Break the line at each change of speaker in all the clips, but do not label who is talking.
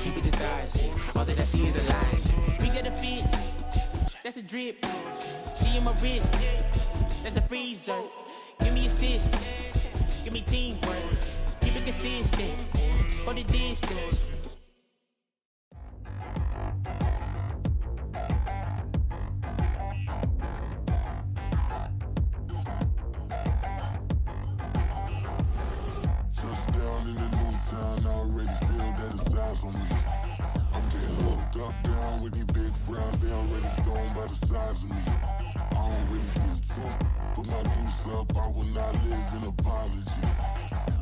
keep it the stars. All that I see is a lie. We got a fit, that's a drip. She in my wrist, that's a freezer. Give me assist, give me teamwork. Keep it consistent, for the distance.
Touchdown in the new town, I already feel that it's eyes on me. I'm getting hooked up down with these big frowns, they already gone by the size of me. I don't really get truth, put my deuce up, I will not live in apology.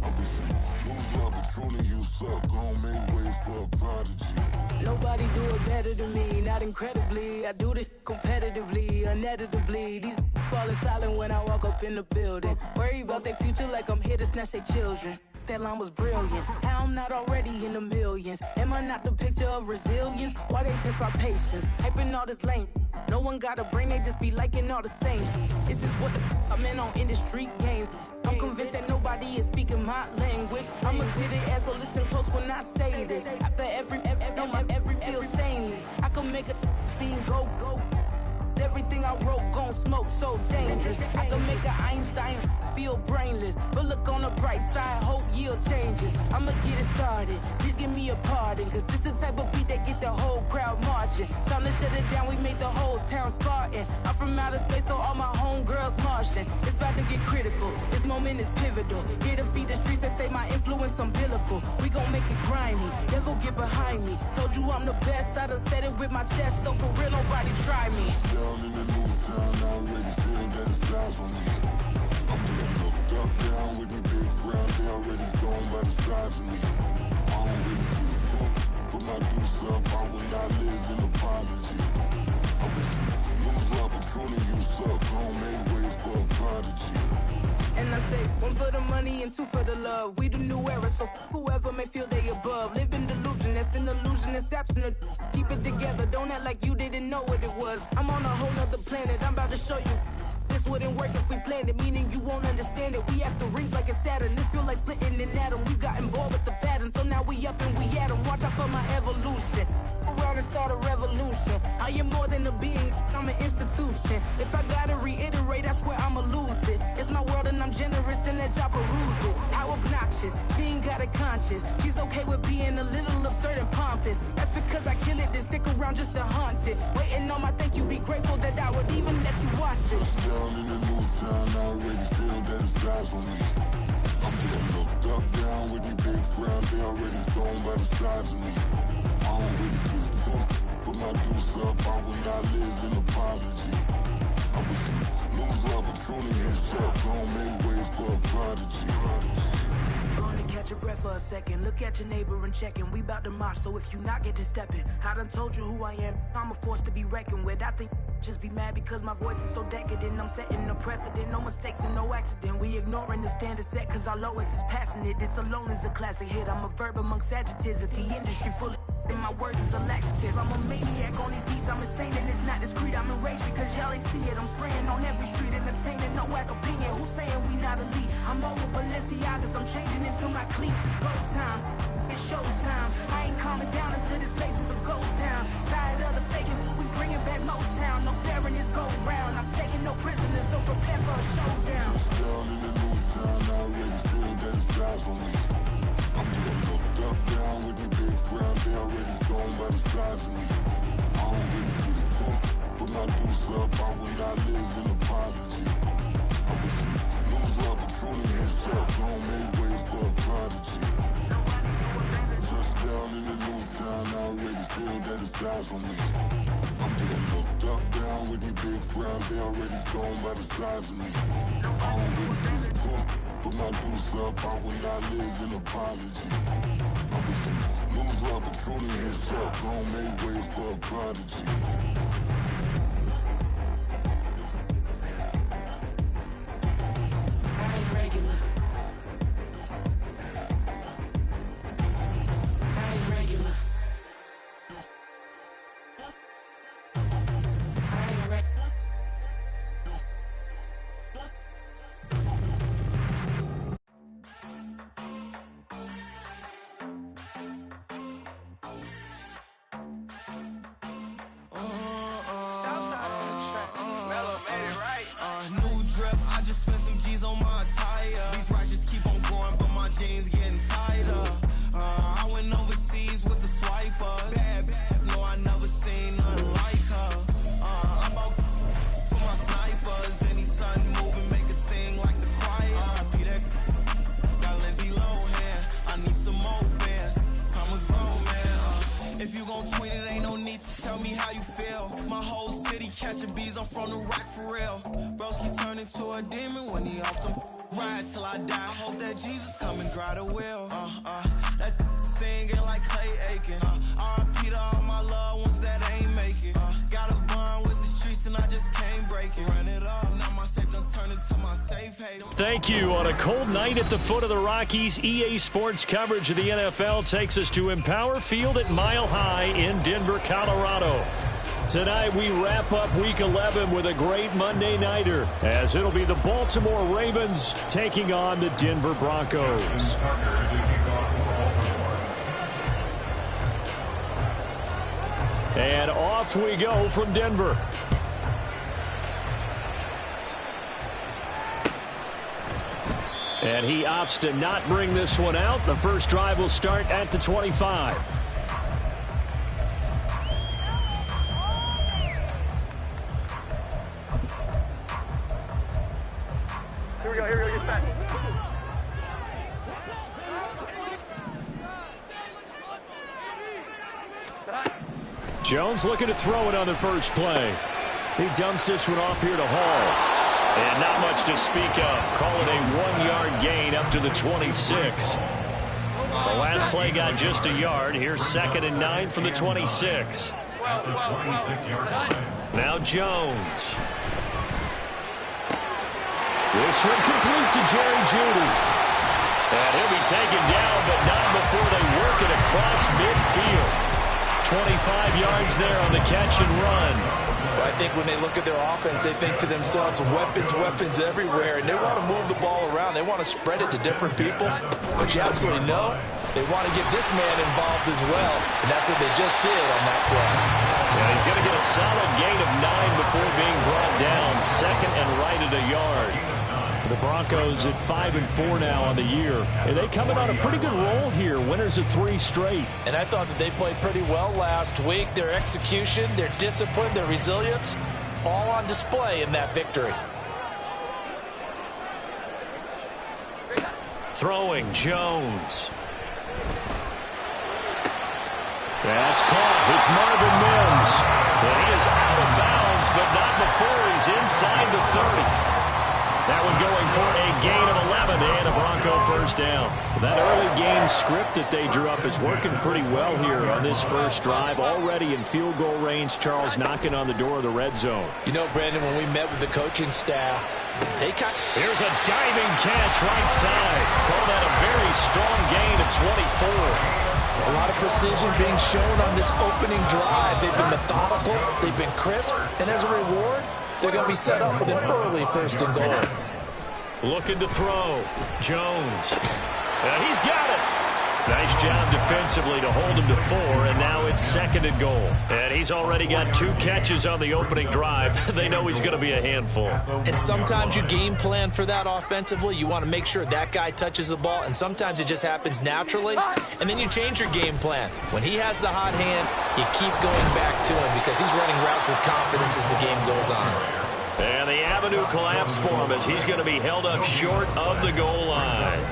I wish you lose love, but truly you suck, gon' make way for a prodigy.
Nobody do it better than me, not incredibly. I do this competitively, uneditably. These falling silent when I walk up in the building. Worry about their future like I'm here to snatch their children. That line was brilliant. How I'm not already in the millions? Am I not the picture of resilience? Why they test my patience? Hyping all this lame. No one got a brain, they just be liking all the same. This is what the I'm in on industry games. I'm convinced that nobody is speaking my language. I'm a good ass, so listen close when I say this. After every feel stainless. I can make a fiend go. Everything I wrote gon' smoke, so dangerous. I can make an Einstein feel brainless, but look on the bright side, hope yield changes. I'ma get it started, please give me a pardon, cause this the type of beat that get the whole crowd marching. Time to shut it down, we made the whole town Spartan. I'm from outer space, so all my homegirls Martian. It's about to get critical, this moment is pivotal. Here to feed the streets that say my influence umbilical. We gon' make it grimy, never get behind me. Told you I'm the best, I done said it with my chest, so for real nobody try me.
Down in the new town, I already feel that it's eyes on me. I'm getting hooked up down with these big frowns, they already gone by the size of me. I don't really get truth, put my deuce up, I will not live in apology. I wish you lose love, but truly you suck, gon' make way for a prodigy.
And I say, one for the money and two for the love. We the new era, so whoever may feel they above. Live in delusion, that's an illusion, it's absent. Keep it together, don't act like you didn't know what it was. I'm on a whole nother planet, I'm about to show you. This wouldn't work if we planned it, meaning you won't understand it. We have to rings like a Saturn, this feel like splitting an atom. We got involved with the pattern, so now we up and we at 'em. Watch out for my evolution. Around and start a revolution. I am more than a being, I'm an institution. If I gotta reiterate, that's where I'ma lose it. It's my world and I'm generous and let y'all peruse it. How obnoxious, she ain't got a conscience. She's okay with being a little absurd and pompous. That's because I kill it, then stick around just to haunt it. Waiting on my thank you, be grateful that I would even let you watch it.
Down in the new town, I already feel that it's eyes on me. I'm getting hooked up down with these big frowns, they already gone by the size of me. I don't really get truth, put my deuce up, I will not live in apology. I wish you lose love, but truly you suck, gon' make way for a prodigy.
Gonna catch your breath for a second. Look at your neighbor and checking. We bout to march, so if you not get to stepping. I done told you who I am. I'm a force to be reckoned with. I think just be mad because my voice is so decadent. I'm setting a precedent. No mistakes and no accident. We ignoring the standard set cause our lowest is passionate. This alone is a classic hit. I'm a verb amongst adjectives. If the industry full of and my words is a laxative. I'm a maniac on these beats, I'm insane and it's not discreet. I'm enraged because y'all ain't see it. I'm spraying on every street, entertaining, no whack opinion. Who's saying we not elite? I'm over Balenciagas, I'm changing into my cleats. It's go time, it's show time. I ain't calming down until this place is a ghost town. Tired of the faking, we bringing back Motown. No sparing this go round. I'm taking no prisoners, so prepare for a showdown.
Down in the new town, I already feel that it's eyes on me. I'm getting hooked up down with these big frowns, they already gone by the size of me. I don't really get truth, put my deuce up, I will not live in apology. I wish you lose love, but truly you suck, gon' make way for a prodigy. Touchdown in the new town, I already feel that it's eyes on me. I'm getting hooked up down with these big frowns, they already gone by the size of me. I don't really get truth, put my deuce up, I will not live in apology. I wish you lose love, but truly you suck, gon' make way for a prodigy.
I ain't regular. I ain't regular. I ain't regular.
New drip, I just spent some G's on my attire. These righteous keep on growing, but my jeans getting tighter. I went overseas with the swiper. Bad, no, I never seen nothing like her. I'm out for my snipers. Any sun moving, make it sing like the choir. Peter got Lindsay Lohan. I need some more bands. I'm a grown man. If you gon' tweet it, ain't no need to tell me how you feel. My whole city catching bees, I'm from the rock for real. Broski turned into a demon when he off them. Ride till I die, hope that Jesus come and dry the wheel. That singing like Clay Aiken. R.I.P. to all my loved ones that ain't make it. Got a bond with the streets and I just can't break it. Run it up, now my safe done turned into my safe haven.
Thank you. On a cold night at the foot of the Rockies, EA Sports coverage of the NFL takes us to Empower Field at Mile High in Denver, Colorado. Tonight we wrap up Week 11 with a great Monday nighter, as it'll be the Baltimore Ravens taking on the Denver Broncos. And off we go from Denver. And he opts to not bring this one out. The first drive will start at the 25.
Here we go, get set.
Jones looking to throw it on the first play. He dumps this one off here to Hall. And not much to speak of. Call it a 1-yard gain up to the 26. The last play got just a yard. Here's 2nd and 9 from the 26. Now Jones. This one complete to Jerry Jeudy. And he'll be taken down, but not before they work it across midfield. 25 yards there on the catch and run.
Well, I think when they look at their offense, they think to themselves, weapons everywhere, and they want to move the ball around. They want to spread it to different people, but you absolutely know they want to get this man involved as well, and that's what they just did on that play.
Yeah, he's going to get a solid gain of 9 before being brought down. 2nd and right at a yard. The Broncos at 5-4 now on the year. And they coming on a pretty good roll here. Winners of 3 straight.
And I thought that they played pretty well last week. Their execution, their discipline, their resilience, all on display in that victory.
Throwing Jones. That's caught. It's Marvin Mims. And he is out of bounds, but not before he's inside the 30. That one going for a gain of 11 and a Bronco first down. That early game script that they drew up is working pretty well here on this first drive. Already in field goal range, Charles knocking on the door of the red zone.
You know, Brandon, when we met with the coaching staff,
Here's a diving catch right side. Call that a very strong gain of 24.
A lot of precision being shown on this opening drive. They've been methodical, they've been crisp, and as a reward, they're going to be set up with an early 1st and goal.
Looking to throw. Jones. And he's got it. Nice job defensively to hold him to 4, and now it's 2nd and goal. And he's already got 2 catches on the opening drive. They know he's going to be a handful.
And sometimes you game plan for that offensively. You want to make sure that guy touches the ball, and sometimes it just happens naturally. And then you change your game plan. When he has the hot hand, you keep going back to him because he's running routes with confidence as the game goes on.
And the avenue collapsed for him as he's going to be held up short of the goal line.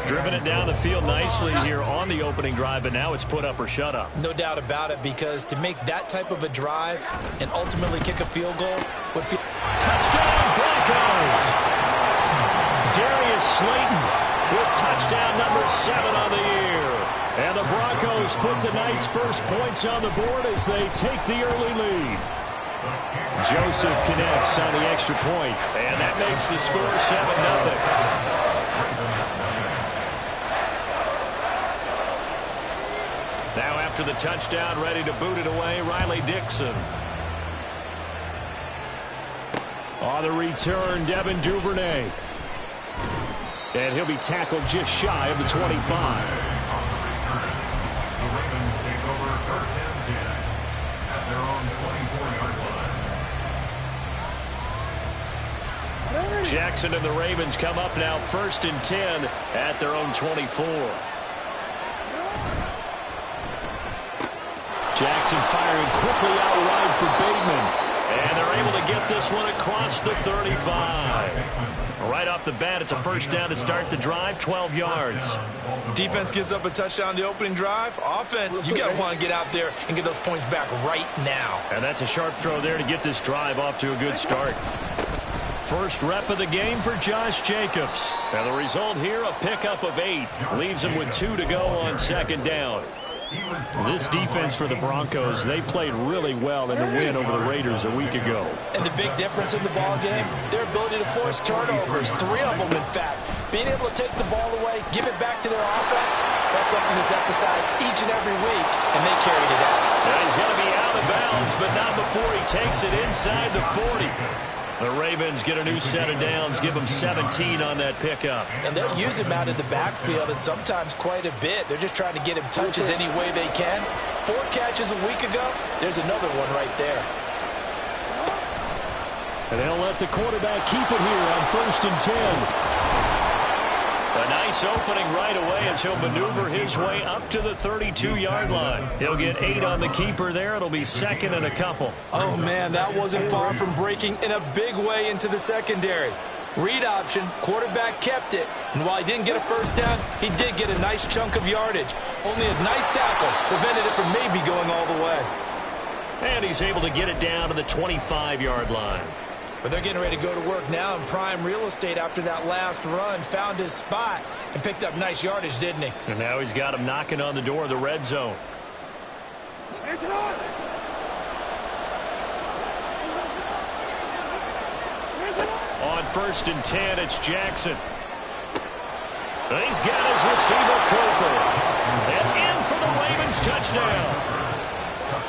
Driven it down the field nicely here on the opening drive, but now it's put up or shut up.
No doubt about it, because to make that type of a drive and ultimately kick a field goal would feel...
Touchdown, Broncos! Darius Slayton with touchdown number 7 on the year. And the Broncos put the Knights' first points on the board as they take the early lead. Joseph connects on the extra point, and that makes the score 7-0. Now after the touchdown, ready to boot it away, Riley Dixon. On the return, Devin Duvernay. And he'll be tackled just shy of the 25.
The Ravens take over 1st and 10 at their own 24-yard line.
Jackson and the Ravens come up now 1st and 10 at their own 24. Jackson firing quickly out wide for Bateman. And they're able to get this one across the 35. Right off the bat, it's a first down to start the drive, 12 yards.
Defense gives up a touchdown the opening drive. Offense, you got to want to get out there and get those points back right now.
And that's a sharp throw there to get this drive off to a good start. First rep of the game for Josh Jacobs. And the result here, a pickup of 8. Leaves him with 2 to go on 2nd down. This defense for the Broncos, they played really well in the win over the Raiders a week ago.
And the big difference in the ball game, their ability to force turnovers, 3 of them in fact. Being able to take the ball away, give it back to their offense, that's something that's emphasized each and every week, and they carried it out.
And he's going to be out of bounds, but not before he takes it inside the 40. The Ravens get a new set of downs, give them 17 on that pickup.
And they'll use him out in the backfield, and sometimes quite a bit. They're just trying to get him touches any way they can. 4 catches a week ago, there's another one right there.
And they'll let the quarterback keep it here on 1st and 10. A nice opening right away as he'll maneuver his way up to the 32-yard line. He'll get 8 on the keeper there. It'll be 2nd and a couple.
Oh, man, that wasn't far from breaking in a big way into the secondary. Read option, quarterback kept it, and while he didn't get a first down, he did get a nice chunk of yardage. Only a nice tackle prevented it from maybe going all the way.
And he's able to get it down to the 25-yard line.
But they're getting ready to go to work now in prime real estate after that last run. Found his spot and picked up nice yardage, didn't he?
And now he's got him knocking on the door of the red zone. On 1st and 10, it's Jackson. And he's got his receiver, Cooper. And in for the Ravens touchdown.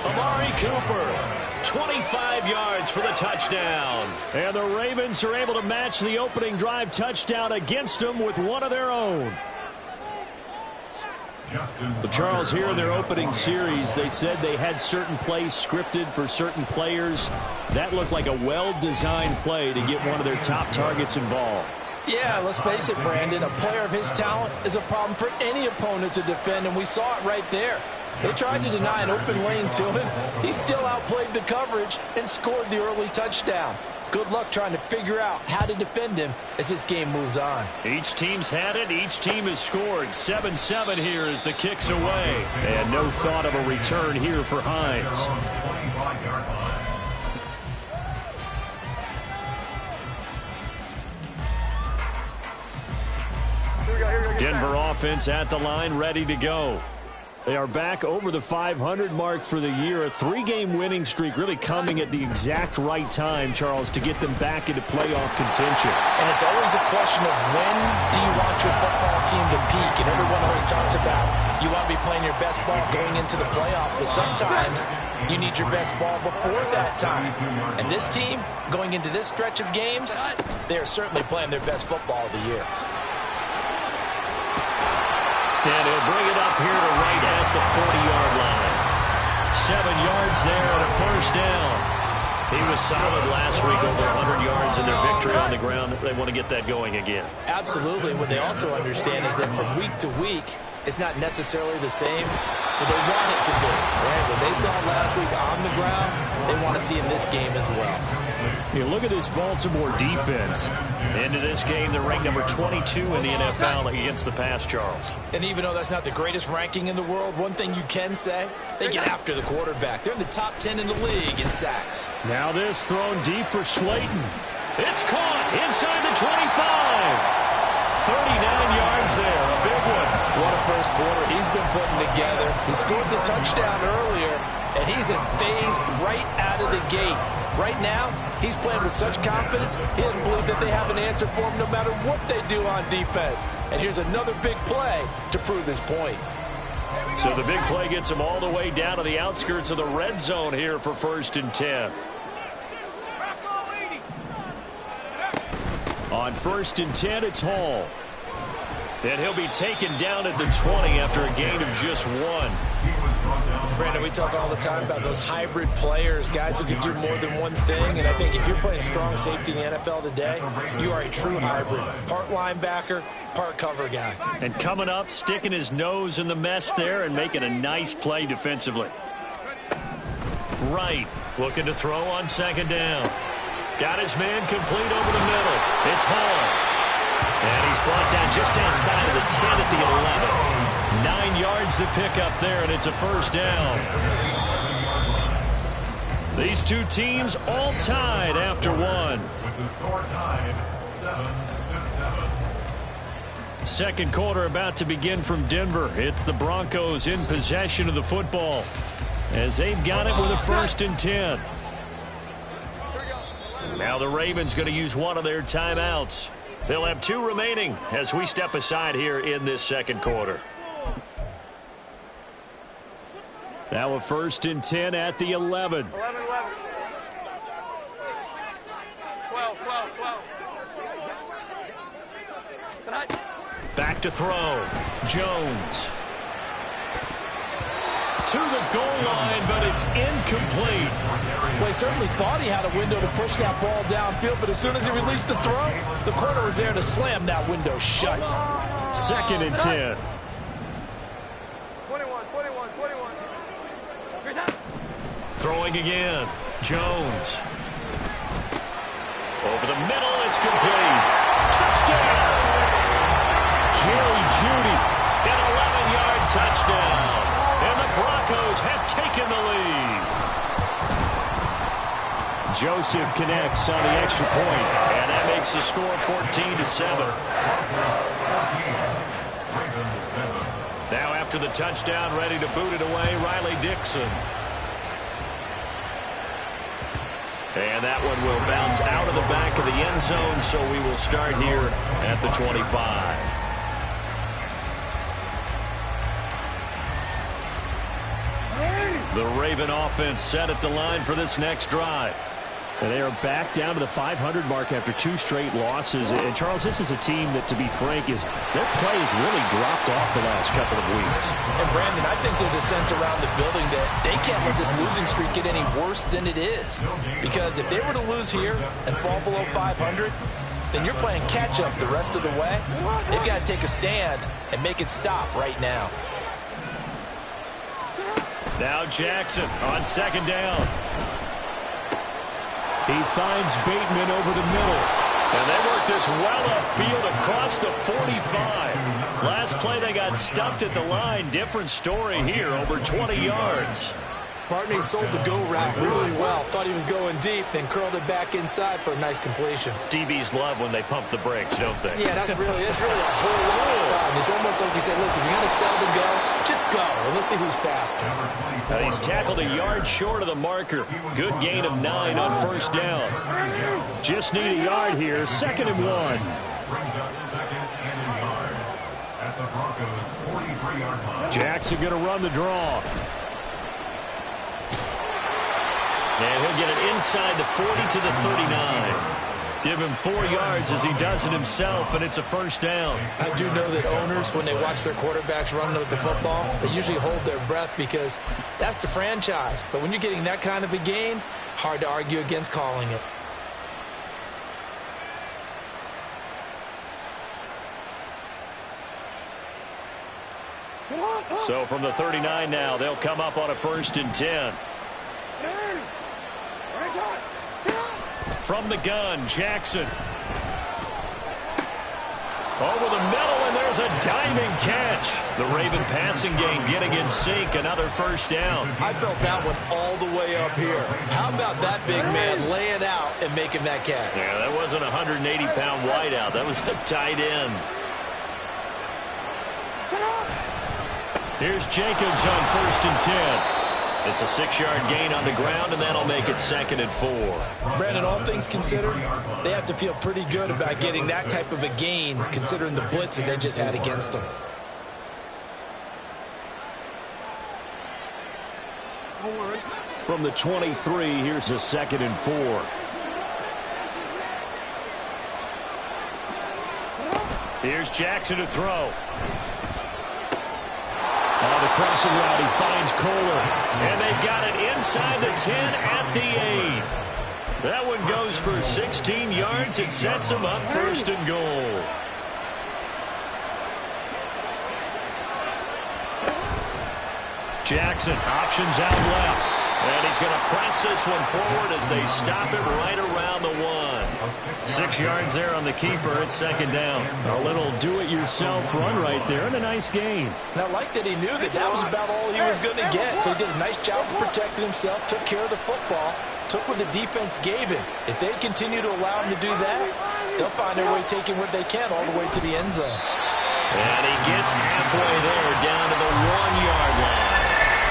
Amari Cooper. 25 yards for the touchdown. And the Ravens are able to match the opening drive touchdown against them with one of their own. But Charles, here in their opening series, they said they had certain plays scripted for certain players. That looked like a well-designed play to get one of their top targets involved.
Yeah, let's face it, Brandon. A player of his talent is a problem for any opponent to defend, and we saw it right there. They tried to deny an open lane to him. He still outplayed the coverage and scored the early touchdown. Good luck trying to figure out how to defend him as this game moves on.
Each team's had it. Each team has scored. 7-7 here as the kick's away. And no thought of a return here for Hines. Denver offense at the line, ready to go. They are back over the 500 mark for the year. A 3-game winning streak really coming at the exact right time, Charles, to get them back into playoff contention.
And it's always a question of when do you want your football team to peak? And everyone always talks about you want to be playing your best ball going into the playoffs, but sometimes you need your best ball before that time. And this team, going into this stretch of games, they are certainly playing their best football of the year.
And he'll bring it up here to right at the 40-yard line. 7 yards there and a first down. He was solid last week, over 100 yards in their victory on the ground. They want to get that going again.
Absolutely. What they also understand is that from week to week, it's not necessarily the same, but they want it to be. Right? When they saw it last week on the ground, they want to see in this game as well.
You look at this Baltimore defense. Into this game, they're ranked number 22 in the NFL against the pass, Charles.
And even though that's not the greatest ranking in the world, one thing you can say, they get after the quarterback. They're in the top 10 in the league in sacks.
Now this thrown deep for Slayton. It's caught inside the 25. 39 yards there, a big one.
What a first quarter he's been putting together. He scored the touchdown earlier, and he's in phase right out of the gate. Right now, he's playing with such confidence, he doesn't believe that they have an answer for him no matter what they do on defense. And here's another big play to prove his point.
So the big play gets him all the way down to the outskirts of the red zone here for 1st and 10. On 1st and 10, it's Hall. And he'll be taken down at the 20 after a gain of just 1.
Brandon, we talk all the time about those hybrid players, guys who can do more than one thing, and I think if you're playing strong safety in the NFL today, you are a true hybrid. Part linebacker, part cover guy.
And coming up, sticking his nose in the mess there and making a nice play defensively. Wright looking to throw on second down. Got his man complete over the middle. It's Hall. And he's brought down just outside of the 10 at the 11. 9 yards to pick up there, and it's a first down. These two teams all tied after one.
With the score tied 7-7.
Second quarter about to begin from Denver. It's the Broncos in possession of the football as they've got it with a 1st and 10. Now the Ravens going to use one of their timeouts. They'll have 2 remaining as we step aside here in this second quarter. Now a 1st and 10 at the 11.
11. 12.
Back to throw. Jones. To the goal line, but it's incomplete.
Well, he certainly thought he had a window to push that ball downfield, but as soon as he released the throw, the corner was there to slam that window shut.
2nd and 10.
21.
Throwing again. Jones. Over the middle, it's complete. Touchdown! Jerry Jeudy, an 11-yard touchdown. And the Broncos have taken the lead. Joseph connects on the extra point, and that makes the score 14-7. Now after the touchdown, ready to boot it away, Riley Dixon. And that one will bounce out of the back of the end zone, so we will start here at the 25. The Raven offense set at the line for this next drive.
And they are back down to the 500 mark after 2 straight losses. And, Charles, this is a team that, to be frank, their play has really dropped off the last couple of weeks.
And, Brandon, I think there's a sense around the building that they can't let this losing streak get any worse than it is. Because if they were to lose here and fall below 500, then you're playing catch-up the rest of the way. They've got to take a stand and make it stop right now.
Now Jackson on second down. He finds Bateman over the middle. And they work this well upfield across the 45. Last play they got stuffed at the line. Different story here, over 20 yards.
Partney sold the go route really well. Thought he was going deep, then curled it back inside for a nice completion.
DBs love when they pump the brakes, don't they?
Yeah, that's really a whole lot of fun. It's almost like he said, listen, you're going to sell the go, just go, and let's see who's faster.
Now he's tackled a yard short of the marker. Good gain of 9 on first down. Just need a yard here, 2nd and 1.
Brings up 2nd and a yard at the Broncos' 43-yard line.
Jackson going to run the draw. And he'll get it inside the 40 to the 39. Give him 4 yards as he does it himself, and it's a first down.
I do know that owners, when they watch their quarterbacks run with the football, they usually hold their breath because that's the franchise. But when you're getting that kind of a gain, hard to argue against calling it.
So from the 39 now, they'll come up on a 1st and 10. From the gun, Jackson. Over the middle, and there's a diving catch. The Raven passing game getting in sync, another first down.
I felt that one all the way up here. How about that big man laying out and making that catch?
Yeah, that wasn't a 180-pound wideout. That was a tight end. Here's Jacobs on 1st and 10. It's a 6-yard gain on the ground, and that'll make it 2nd and 4.
Brandon, all things considered, they have to feel pretty good about getting that type of a gain, considering the blitz that they just had against them.
From the 23, here's a 2nd and 4.
Here's Jackson to throw. Oh, the
crossing route. He finds Kohler. And they got it inside the 10 at the 8. That one goes for 16 yards. It sets him up 1st and goal. Jackson options out left. And he's going to press this one forward as they stop it right around the 1. 6 yards there on the keeper. It's 2nd down.
A little do-it-yourself run right there and a nice gain.
And I like that he knew that was about all he was going to get. So he did a nice job of protecting himself, took care of the football, took what the defense gave him. If they continue to allow him to do that, they'll find their way taking what they can all the way to the end zone.
And he gets halfway there, down to the 1-yard line.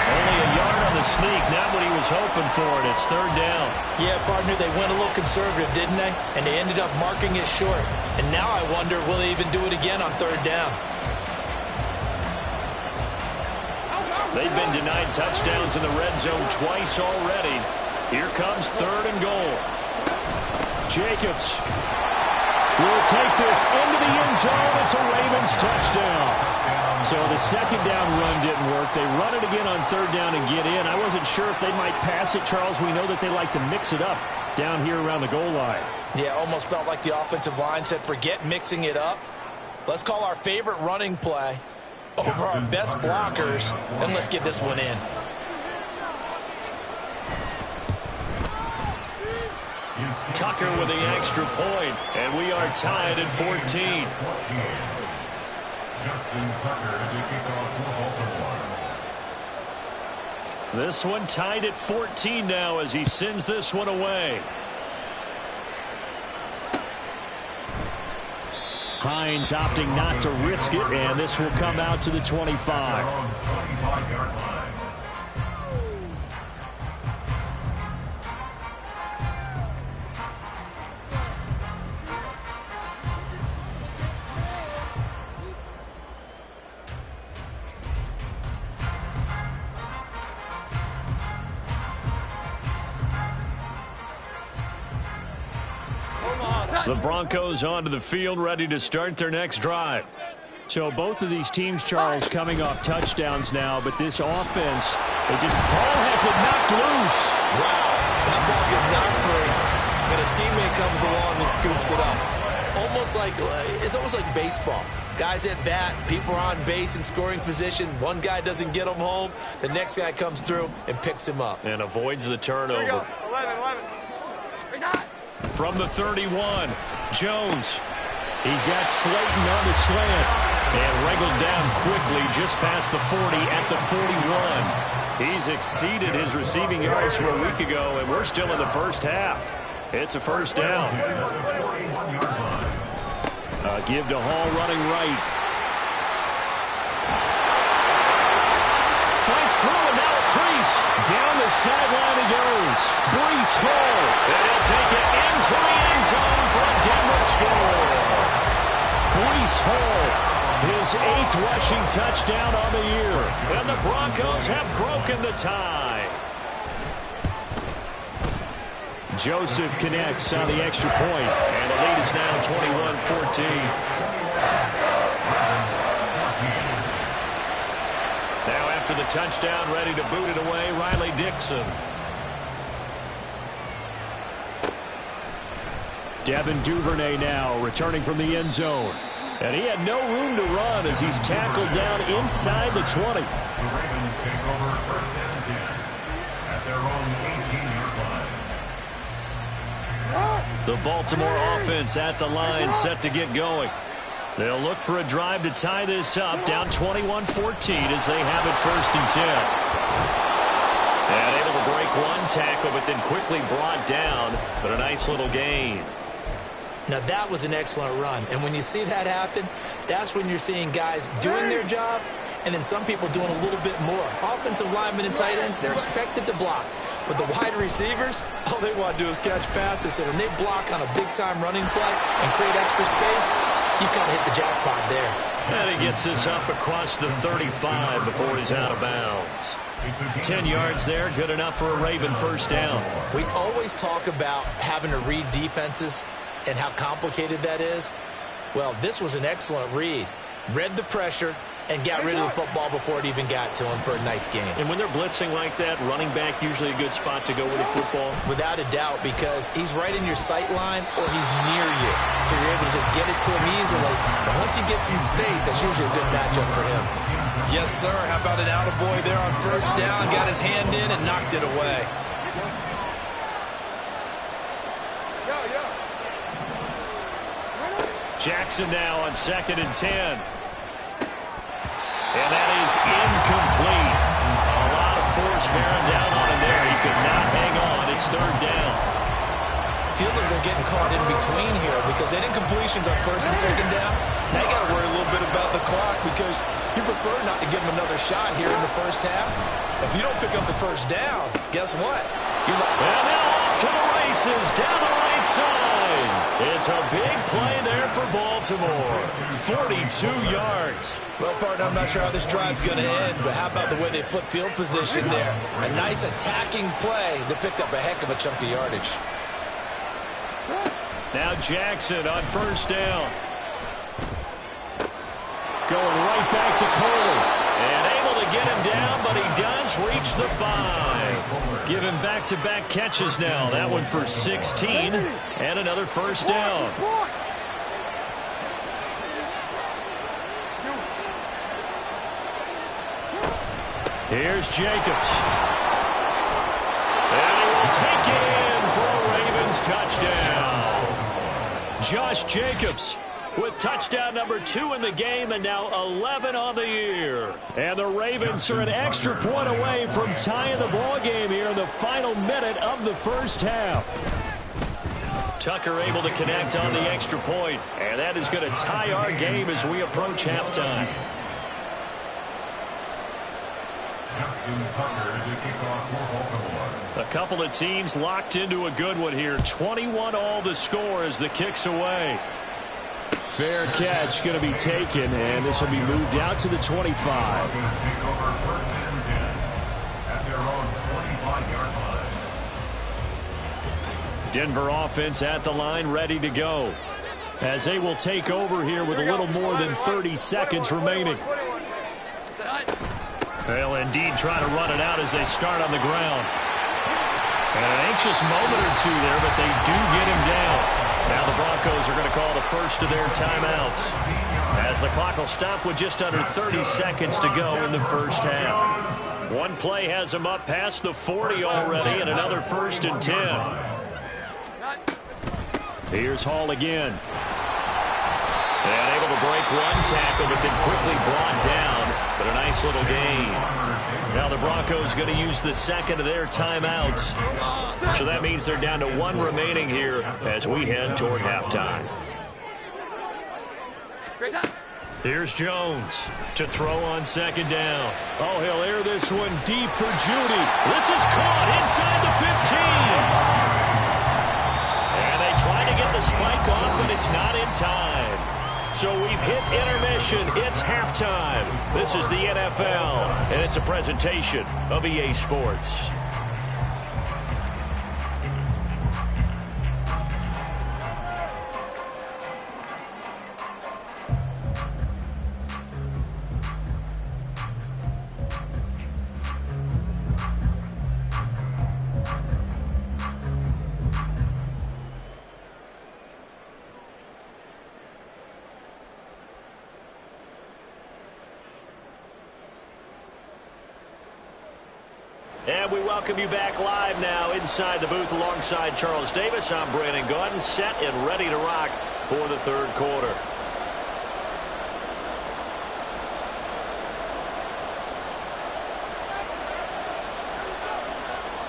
Only a yard on the sneak, not what he was hoping for, and it's 3rd down.
Yeah, partner, they went a little conservative, didn't they? And they ended up marking it short. And now I wonder, will they even do it again on 3rd down?
They've been denied touchdowns in the red zone twice already. Here comes 3rd and goal. Jacobs will take this into the end zone. It's a Ravens touchdown. So the 2nd down run didn't work. They run it again on 3rd down and get in. I wasn't sure if they might pass it, Charles. We know that they like to mix it up down here around the goal line.
Yeah, almost felt like the offensive line said, forget mixing it up. Let's call our favorite running play over our best blockers, and let's get this one in.
Tucker with the extra point, and we are tied at 14.
Justin Tucker to kick off for Baltimore.
This one tied at 14 now as he sends this one away.
Hines opting not to risk it, and this will come out to the 25.
25-yard line.
The Broncos onto the field, ready to start their next drive.
So both of these teams, Charles, coming off touchdowns now, but this offense, ball has it knocked loose.
Wow, that ball gets knocked free, and a teammate comes along and scoops it up. It's almost like baseball. Guys at bat, people are on base in scoring position. One guy doesn't get him home. The next guy comes through and picks him up.
And avoids the turnover.
11.
From the 31, Jones. He's got Slayton on the slant. And wriggled down quickly just past the 40 at the 41. He's exceeded his receiving yards from a week ago, and we're still in the first half. It's a 1st down.
Give to Hall running right.
Fights through, and now a crease.
Down the sideline he goes. Breece Hall.
And he'll take it into the end zone for a Denver score.
Breece Hall, his 8th rushing touchdown on the year.
And the Broncos have broken the tie.
Joseph connects on the extra point.
And the lead is now 21-14. Now after the touchdown, ready to boot it away, Riley Dixon.
Devin Duvernay now returning from the end zone. And he had no room to run as he's tackled down inside the 20.
The Ravens take over 1st and 10 at their own 18-yard line.
The Baltimore offense at the line, set to get going. They'll look for a drive to tie this up, down 21-14 as they have it 1st and 10. And able to break one tackle, but then quickly brought down, but a nice little gain.
Now that was an excellent run, and when you see that happen, that's when you're seeing guys doing their job and then some people doing a little bit more. Offensive linemen and tight ends, they're expected to block. But the wide receivers, all they want to do is catch passes. So when they block on a big-time running play and create extra space, you've kind of hit the jackpot there.
And he gets this up across the 35 before he's out of bounds. 10 yards there, good enough for a Raven 1st down.
We always talk about having to read defenses and how complicated that is. Well, this was an excellent read. Read the pressure and got rid of the football before it even got to him for a nice game.
And when they're blitzing like that, running back usually a good spot to go with the football?
Without a doubt, because he's right in your sight line or he's near you. So you're able to just get it to him easily. And once he gets in space, that's usually a good matchup for him. Yes, sir. How about an attaboy there on first down? Got his hand in and knocked it away.
Jackson now on 2nd and 10. And that is incomplete. A lot of force bearing down on him there. He could not hang on. It's 3rd down.
Feels like they're getting caught in between here because they did completions on 1st and 2nd down. Now you got to worry a little bit about the clock because you prefer not to give them another shot here in the first half. If you don't pick up the 1st down, guess what? You're like,
and now off to the races down the right side. It's a big play there for Baltimore. 42 yards.
Well, partner, I'm not sure how this drive's going to end, but how about the way they flip field position there? A nice attacking play that picked up a heck of a chunk of yardage.
Now Jackson on 1st down. Going right back to Kohler. And able to get him down, but he does reach the 5. Give him back-to-back catches now. That one for 16 and another 1st down. Here's Jacobs. And he will take it in for a Ravens touchdown. Josh Jacobs with touchdown number 2 in the game and now 11 on the year. And the Ravens are an extra point away from tying the ball game here in the final minute of the first half. Tucker able to connect on the extra point, and that is going to tie our game as we approach halftime. A couple of teams locked into a good one here. 21 all the score as the kick's away. Fair catch going to be taken, and this will be moved out to the 25. Denver offense at the line, ready to go, as they will take over here with a little more than 30 seconds remaining. They'll indeed try to run it out as they start on the ground. And an anxious moment or two there, but they do get him down. Now the Broncos are going to call the first of their timeouts, as the clock will stop with just under 30 seconds to go in the first half. One play has them up past the 40 already, and another 1st and 10. Here's Hall again. And able to break one tackle, but then quickly brought down. But a nice little gain. Now the Broncos going to use the second of their timeouts. So that means they're down to 1 remaining here as we head toward halftime. Here's Jones to throw on 2nd down. Oh, he'll air this one deep for Judy. This is caught inside the 15. And they try to get the spike off, and it's not in time. So we've hit intermission. It's halftime. This is the NFL, and it's a presentation of EA Sports. And we welcome you back live now inside the booth alongside Charles Davis. I'm Brandon Gaudin, set and ready to rock for the 3rd quarter.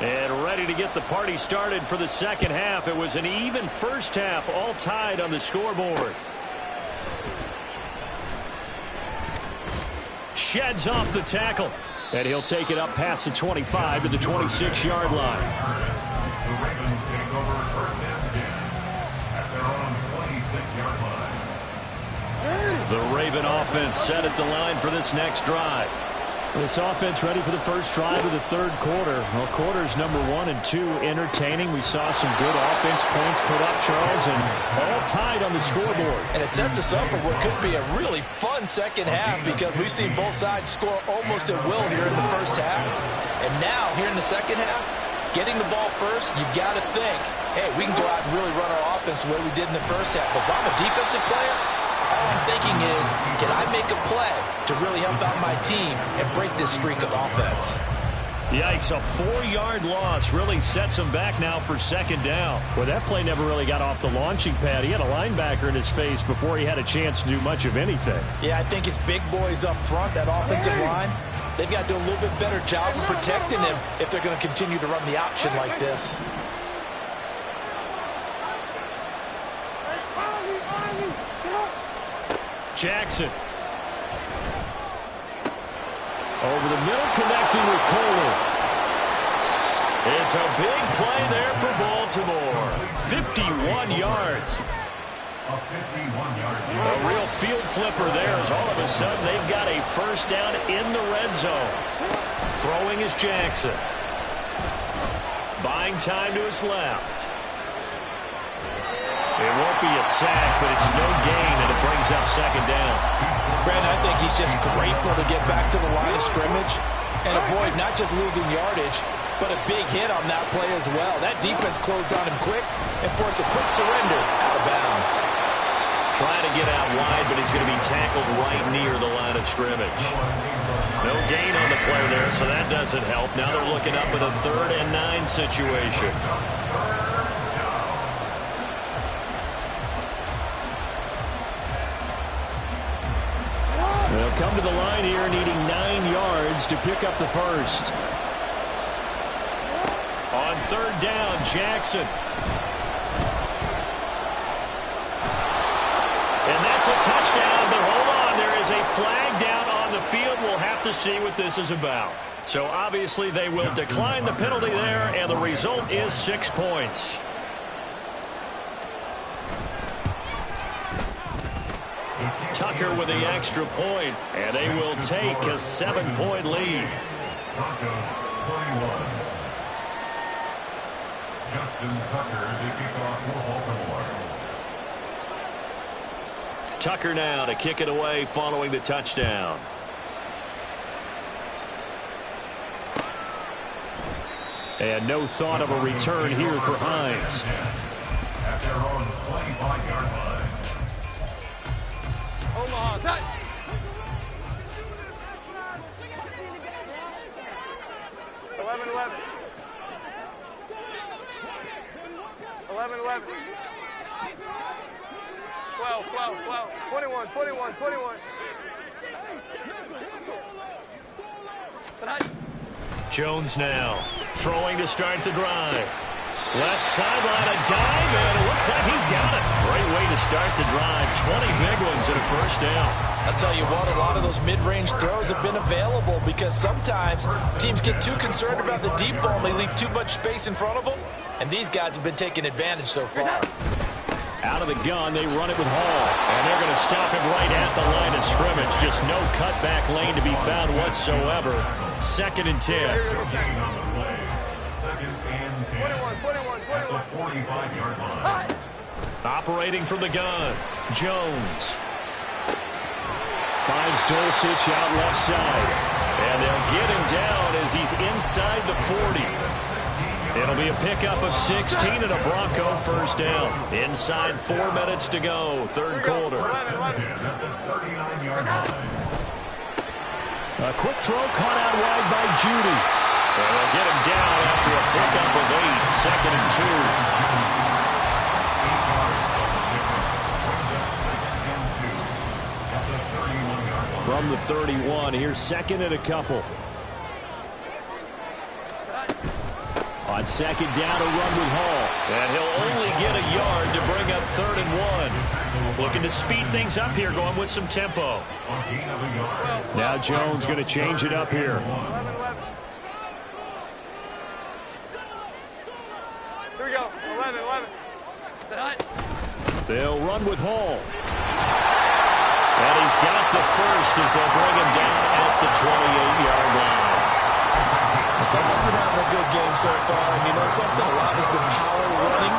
And ready to get the party started for the 2nd half. It was an even first half, all tied on the scoreboard. Sheds off the tackle. And he'll take it up past the 25 to the 26-yard line.
The Ravens take over 1st and 10 at their own 26-yard line.
The Raven offense set at the line for this next drive. This offense ready for the first drive of the third quarter. Well, quarters number 1 and 2 entertaining. We saw some good offense points put up, Charles, and all tied on the scoreboard.
And it sets us up for what could be a really fun second half because we've seen both sides score almost at will here in the first half. And now, here in the second half, getting the ball first, you've got to think, hey, we can go out and really run our offense the way we did in the first half. But if I'm a defensive player, all I'm thinking is, can I make a play to really help out my team and break this streak of offense?
Yikes, a 4-yard loss really sets him back now for second down. Well, that play never really got off the launching pad. He had a linebacker in his face before he had a chance to do much of anything.
Yeah, I think it's big boys up front, that offensive line. They've got to do a little bit better job of protecting him if they're going to continue to run the option like this.
Jackson. Over the middle, connecting with Kohler. It's a big play there for Baltimore. 51 yards. A real field flipper there as all of a sudden they've got a first down in the red zone. Throwing is Jackson. Buying time to his left. It won't be a sack, but it's no gain, and it brings up second down.
Brandon, I think he's just grateful to get back to the line of scrimmage and avoid not just losing yardage, but a big hit on that play as well. That defense closed on him quick and forced a quick surrender out of bounds.
Trying to get out wide, but he's going to be tackled right near the line of scrimmage. No gain on the play there, so that doesn't help. Now they're looking up at a 3rd and 9 situation. They'll come to the line here needing 9 yards to pick up the first. On 3rd down, Jackson. And that's a touchdown, but hold on. There is a flag down on the field. We'll have to see what this is about. So obviously they will decline the penalty there, and the result is 6 points. Tucker with the extra point, and they will take a 7-point lead.
Broncos 21. Justin Tucker to kick off for Baltimore.
Tucker now to kick it away following the touchdown. And no thought of a return here for Hines.
At their own 25-yard line.
Omaha, touch. Eleven. 12. 21.
Jones now throwing to start the drive. Left sideline, a dive, and it looks like he's got it. Great way to start the drive. 20 big ones and a first down.
I'll tell you what, a lot of those mid-range throws have been available because sometimes teams get too concerned about the deep ball and they leave too much space in front of them, and these guys have been taking advantage so far.
Out of the gun, they run it with Hall, and they're going to stop him right at the line of scrimmage. Just no cutback lane to be found whatsoever. 2nd and 10.
At the 45-yard line.
Operating from the gun, Jones. Finds Dulcich out left side. And they'll get him down as he's inside the 40. It'll be a pickup of 16 and a Bronco first down. Inside 4 minutes to go, 3rd quarter. A quick throw caught out wide by Judy. And they'll get him down after a pickup of 8, 2nd and 2. From the 31, here's 2nd and a couple. On 2nd down, a run with Hall. And he'll only get a yard to bring up 3rd and 1. Looking to speed things up here, going with some tempo. Now Jones going to change it up here.
Here we go. 11.
They'll run with Hall. And he's got the first as they'll bring him down at the 28-yard line.
Someone's been having a good game so far, and you know something? A lot has been power running.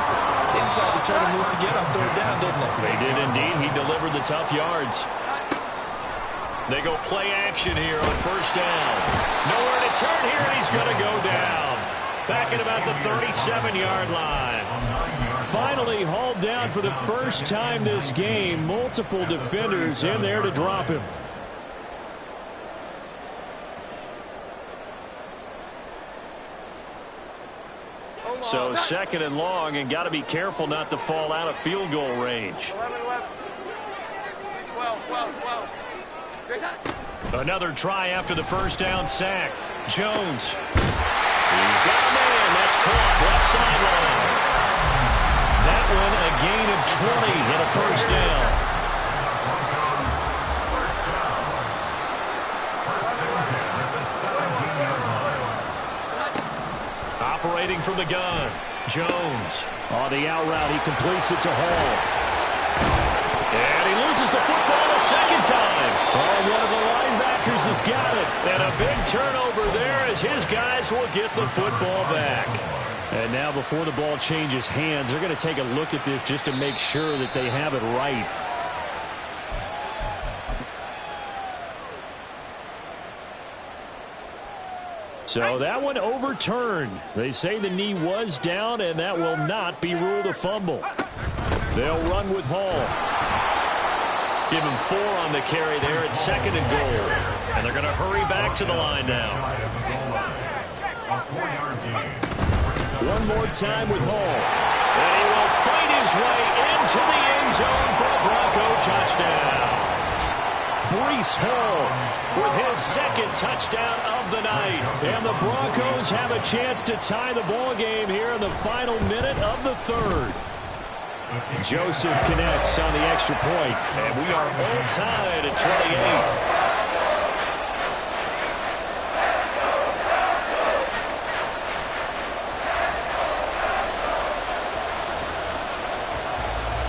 They decided to turn him loose again on third down, didn't they?
They did indeed. He delivered the tough yards. They go play action here on first down. Nowhere to turn here, and he's going to go down. Back at about the 37-yard line. Finally hauled down for the first time this game. Multiple defenders in there to drop him. So second and long, and got to be careful not to fall out of field goal range.
12.
Another try after the first down sack. Jones. He's got a man. That's caught left sideline. That one a gain of 20 and a first down. Operating from the gun. Jones. On the out route, he completes it to Hall. And he loses the football a second time. Oh, one of the linebackers has got it. And a big turnover there as his guys will get the football back. And now before the ball changes hands, they're going to take a look at this just to make sure that they have it right. So that one overturned. They say the knee was down, and that will not be ruled a fumble. They'll run with Hall. Give him 4 on the carry there at second and goal. And they're going to hurry back to the line now. One more time with Hall. And he will fight his way into the end zone for a Bronco touchdown. Breece Hall with his second touchdown of the night. And the Broncos have a chance to tie the ball game here in the final minute of the third. Joseph connects on the extra point, and we are all tied at 28.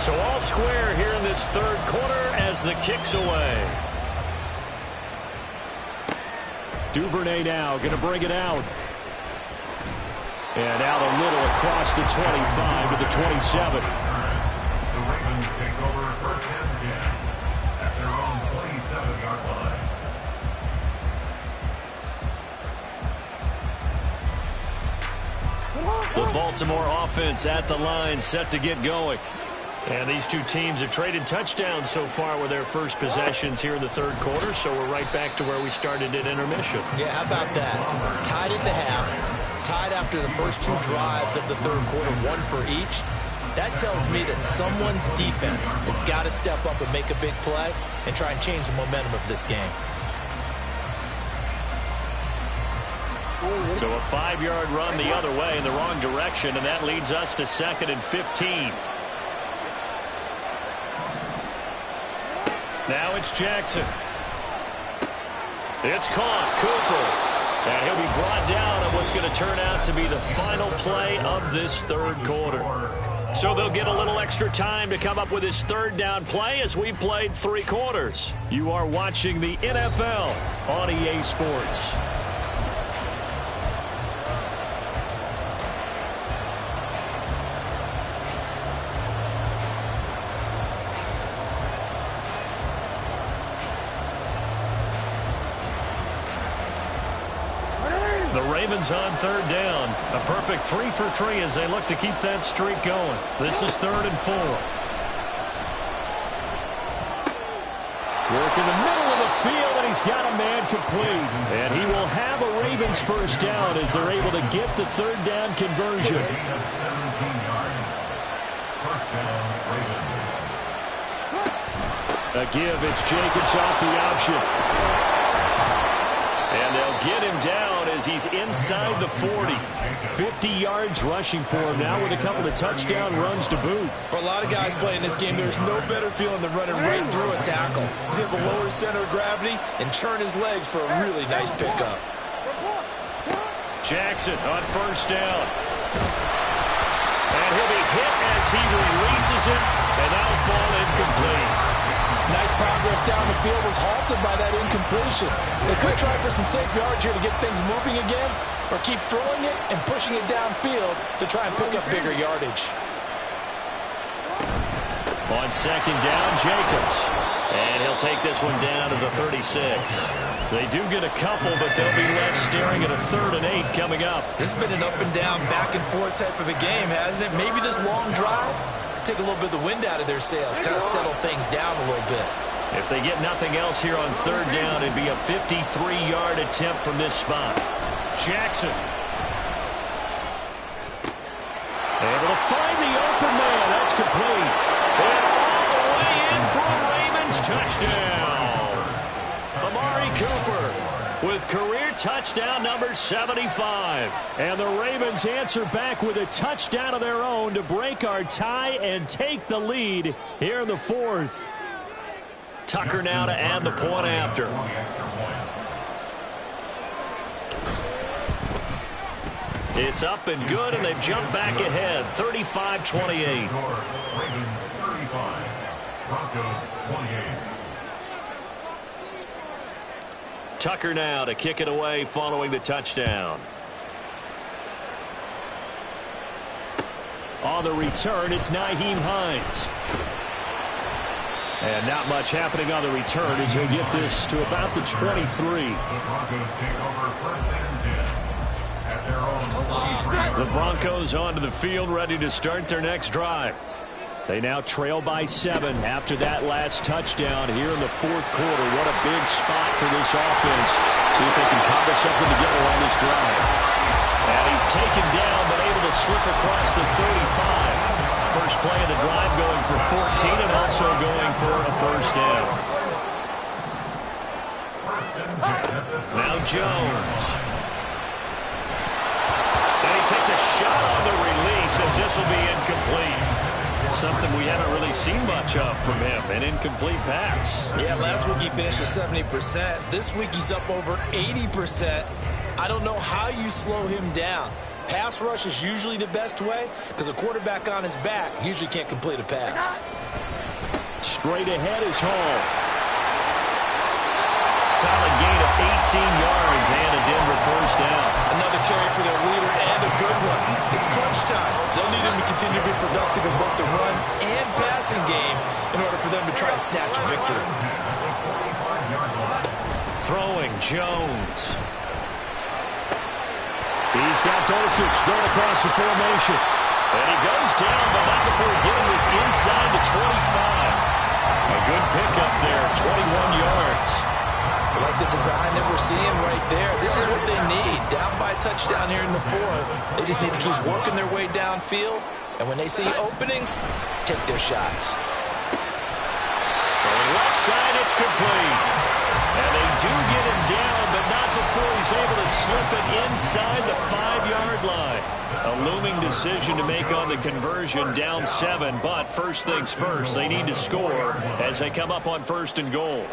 So all square here in this third quarter as the kick's away. Duvernay now going to bring it out. And out a little across the 25 to the 27.
The Ravens take over first and 10 at their own 27-yard line.
The Baltimore offense at the line, set to get going. And these two teams have traded touchdowns so far with their first possessions here in the third quarter, so we're right back to where we started at intermission.
Yeah, how about that? Tied at the half, tied after the first 2 drives of the third quarter, 1 for each. That tells me that someone's defense has got to step up and make a big play and try and change the momentum of this game.
So a 5-yard run the other way in the wrong direction, and that leads us to second and 15. Now it's Jackson. It's caught. Cooper. And he'll be brought down on what's going to turn out to be the final play of this third quarter. So they'll get a little extra time to come up with his third down play as we've played 3 quarters. You are watching the NFL on EA Sports. The Ravens on third down. A perfect 3 for 3 as they look to keep that streak going. This is 3rd and 4. Work in the middle of the field, and he's got a man complete. And he will have a Ravens first down as they're able to get the third down conversion. A give, it's Jacobs off the option. And they'll get him down as he's inside the 40. 50 yards rushing for him now with a couple of touchdown runs to boot.
For a lot of guys playing this game, there's no better feeling than running right through a tackle. He's able to lower his center of gravity and churn his legs for a really nice pickup.
Jackson on first down. And he'll be hit as he releases it, and that'll fall incomplete.
Nice progress down the field was halted by that incompletion. They could try for some safe yards here to get things moving again, or keep throwing it and pushing it downfield to try and pick up bigger yardage.
On second down, Jacobs. And he'll take this one down to the 36. They do get a couple, but they'll be left staring at a 3rd and 8 coming up.
This has been an up-and-down, back-and-forth type of a game, hasn't it? Maybe this long drive could take a little bit of the wind out of their sails, kind of settle things down a little bit.
If they get nothing else here on 3rd down, it'd be a 53-yard attempt from this spot. Jackson. Able to find the open man. That's complete. And all the way in for a Ravens touchdown. Amari Cooper with career touchdown number 75. And the Ravens answer back with a touchdown of their own to break our tie and take the lead here in the 4th. Tucker now to add the point after. It's up and good, and they've jumped back ahead, 35-28.
Ravens 35, Broncos 28.
Tucker now to kick it away following the touchdown. On the return, it's Nyheim Hines. And not much happening on the return as he'll get this to about the 23.
The Broncos take over 1st and 10. At their own 43.
The Broncos onto the field, ready to start their next drive. They now trail by 7 after that last touchdown here in the 4th quarter. What a big spot for this offense. See if they can cobble something together on this drive. And he's taken down, but able to slip across the 35. First play of the drive going for 14 and also going for a 1st down. Now Jones. And he takes a shot on the release as this will be incomplete. Something we haven't really seen much of from him, an incomplete pass.
Yeah, last week he finished at 70%. This week he's up over 80%. I don't know how you slow him down. Pass rush is usually the best way because a quarterback on his back usually can't complete a pass.
Straight ahead is Hall. Solid gain of 18 yards and a Denver 1st down.
Another carry for their leader and a good one. It's crunch time. They'll need him to continue to be productive in both the run and passing game in order for them to try and snatch a victory.
Throwing Jones. He's got Dulcich going across the formation. And he goes down, but not before getting this inside the 25. A good pickup there, 21 yards.
I like the design that we're seeing right there. This is what they need. Down by a touchdown here in the 4th. They just need to keep working their way downfield. And when they see openings, take their shots.
From the left side, it's complete. And they do get him down, but not before he's able to slip it inside the 5-yard line. A looming decision to make on the conversion, down 7. But first things first, they need to score as they come up on 1st and goal.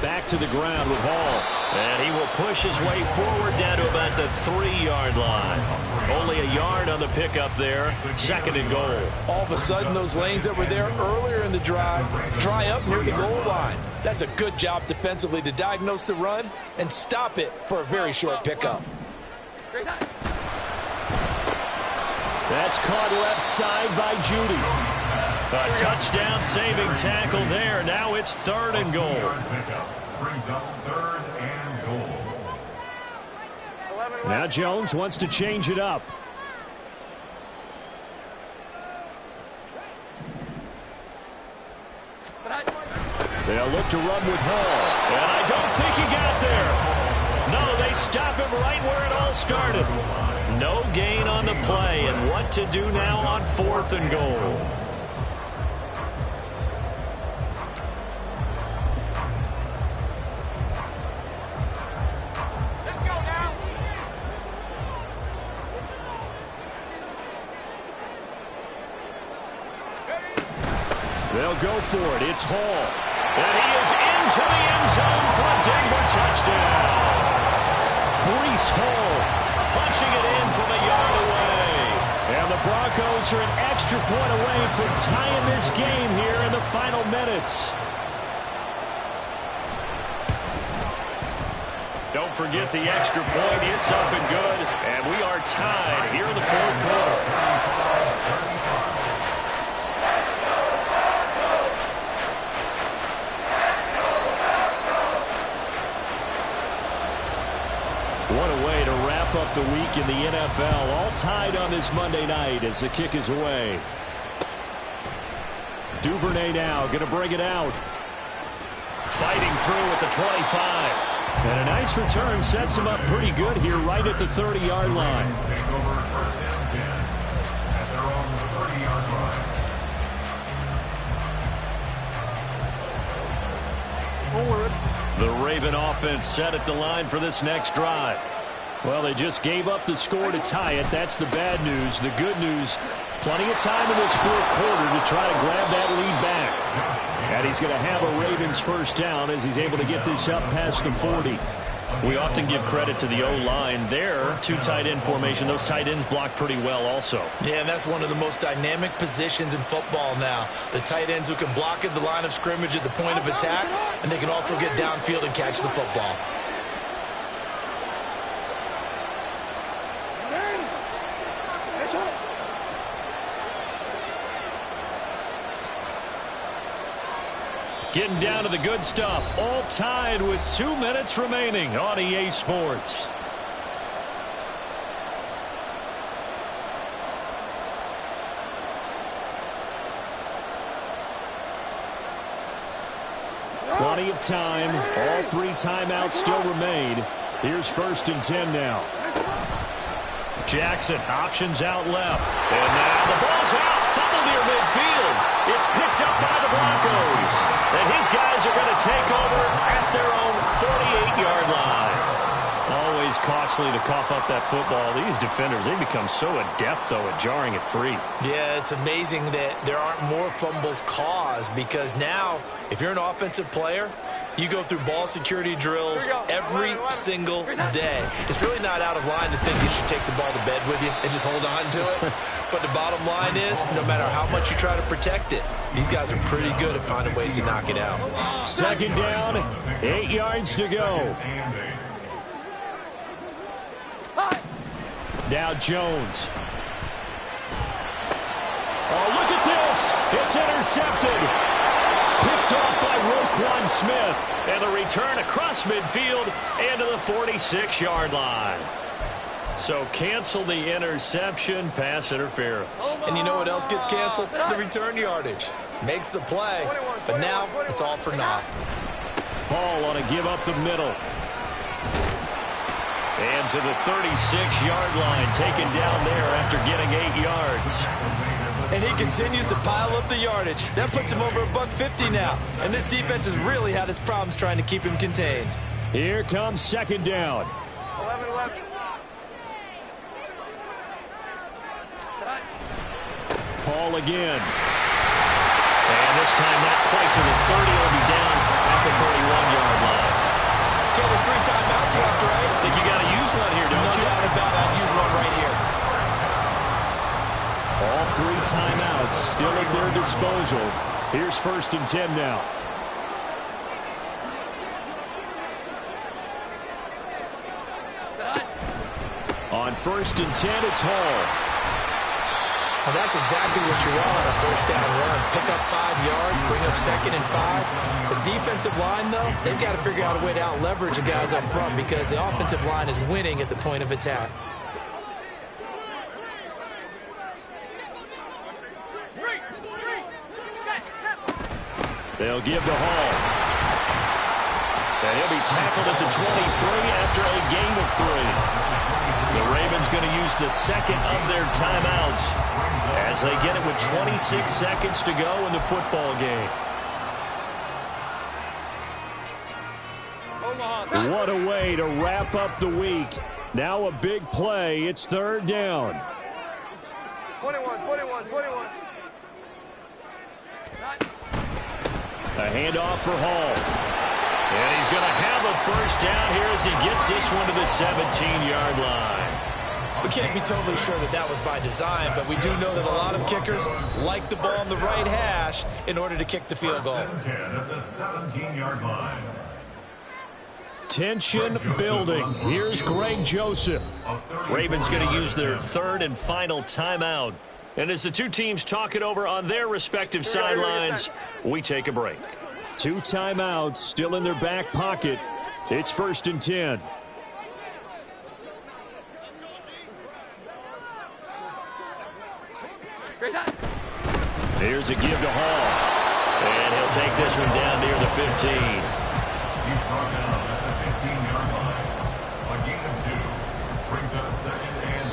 Back to the ground with Hall. And he will push his way forward down to about the 3-yard line. Only a yard on the pickup there. 2nd and goal.
All of a sudden, those lanes that were there earlier in the drive dry up near the goal line. That's a good job defensively to diagnose the run and stop it for a very short pickup.
That's caught left side by Judy. A touchdown saving tackle there. Now it's 3rd and goal.
Brings up 3rd and goal.
Now Jones wants to change it up.
They'll look to run with Hall. And I don't think he got there. No, they stop him right where it all started. No gain on the play. And what to do now on 4th and goal. They'll go for it. It's Hall. And he is into the end zone for a Denver touchdown. Breece Hall punching it in from a yard away. And the Broncos are an extra point away from tying this game here in the final minutes. Don't forget the extra point. It's up and good. And we are tied here in the fourth quarter. What a way to wrap up the week in the NFL. All tied on this Monday night as the kick is away. Duvernay now going to bring it out. Fighting through at the 25. And a nice return sets him up pretty good here right at the 30-yard line.
Take over first down 10 at their own 30-yard line.
The Raven offense set at the line for this next drive. Well, they just gave up the score to tie it. That's the bad news. The good news, plenty of time in this fourth quarter to try to grab that lead back. And he's going to have a Ravens first down as he's able to get this up past the 40. We often give credit to the O-line there. Two tight end formation. Those tight ends block pretty well also.
Yeah, and that's one of the most dynamic positions in football now. The tight ends who can block at the line of scrimmage at the point of attack, and they can also get downfield and catch the football.
Getting down to the good stuff. All tied with 2 minutes remaining on EA Sports. Plenty of time. All 3 timeouts still remain. Here's 1st and 10 now. Jackson options out left. And now the ball's out. Fumble near midfield. It's picked up by the Broncos. And his guys are going to take over at their own 48-yard line. Always costly to cough up that football. These defenders, they become so adept, though, at jarring it free.
Yeah, it's amazing that there aren't more fumbles caused because now, if you're an offensive player, you go through ball security drills every single day. It's really not out of line to think you should take the ball to bed with you and just hold on to it. But the bottom line is, no matter how much you try to protect it, these guys are pretty good at finding ways to knock it out.
2nd down, 8 yards to go. Now Jones. Oh, look at this. It's intercepted. Picked off by Roquan Smith. And the return across midfield and to the 46-yard line. So cancel the interception, pass interference.
And you know what else gets canceled? The return yardage. Makes the play, but now it's all for naught.
Hall on a give up the middle. And to the 36-yard line, taken down there after getting 8 yards.
And he continues to pile up the yardage. That puts him over $150 now. And this defense has really had its problems trying to keep him contained.
Here comes 2nd down.
11-11.
Paul again. And this time not quite to the 30. Will be down at the 31-yard line.
Okay, there's 3 timeouts left, right?
I think you got to use one here, don't you?
No doubt about it. I'll use one right here.
All 3 timeouts still at their disposal. Here's 1st and 10 now. On 1st and 10, it's Hall.
Well, that's exactly what you want on a first down run. Pick up 5 yards, bring up 2nd and 5. The defensive line, though, they've got to figure out a way to out-leverage the guys up front because the offensive line is winning at the point of attack.
They'll give to Hall. And he'll be tackled at the 23 after a gain of 3. The Ravens going to use the 2nd of their timeouts as they get it with 26 seconds to go in the football game. What a way to wrap up the week. Now a big play. It's 3rd down.
21.
A handoff for Hall. And he's going to have a first down here as he gets this one to the 17-yard line.
We can't be totally sure that that was by design, but we do know that a lot of kickers like the ball on the right hash in order to kick the field goal.
10 at the 17-yard line.
Tension building. Here's Greg Joseph.
Ravens going to use their third and final timeout. And as the two teams talk it over on their respective sidelines, we take a break.
2 timeouts still in their back pocket. It's 1st and 10. Here's a give to Hall.
And he'll take this one down near the 15.
He's brought down at the 15-yard line. A gain of 2 brings up 2nd and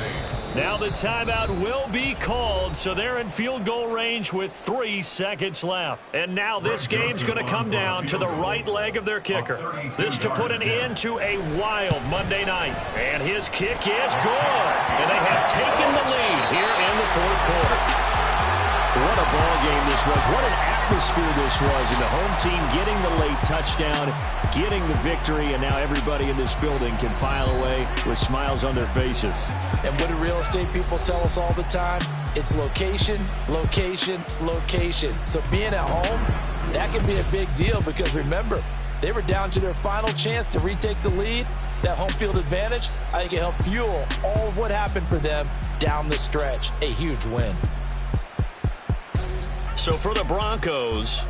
8.
Now the timeout will be called, so they're in field goal range with 3 seconds left. And now this game's going to come down to the right leg of their kicker. This to put an end to a wild Monday night. And his kick is good. And they have taken the lead here in the 4th quarter.
What a ball game this was. What an atmosphere this was. And the home team getting the late touchdown, getting the victory, and now everybody in this building can file away with smiles on their faces.
And what do real estate people tell us all the time? It's location, location, location. So being at home, that can be a big deal because remember, they were down to their final chance to retake the lead. That home field advantage, I think it helped fuel all of what happened for them down the stretch. A huge win.
So for the Broncos,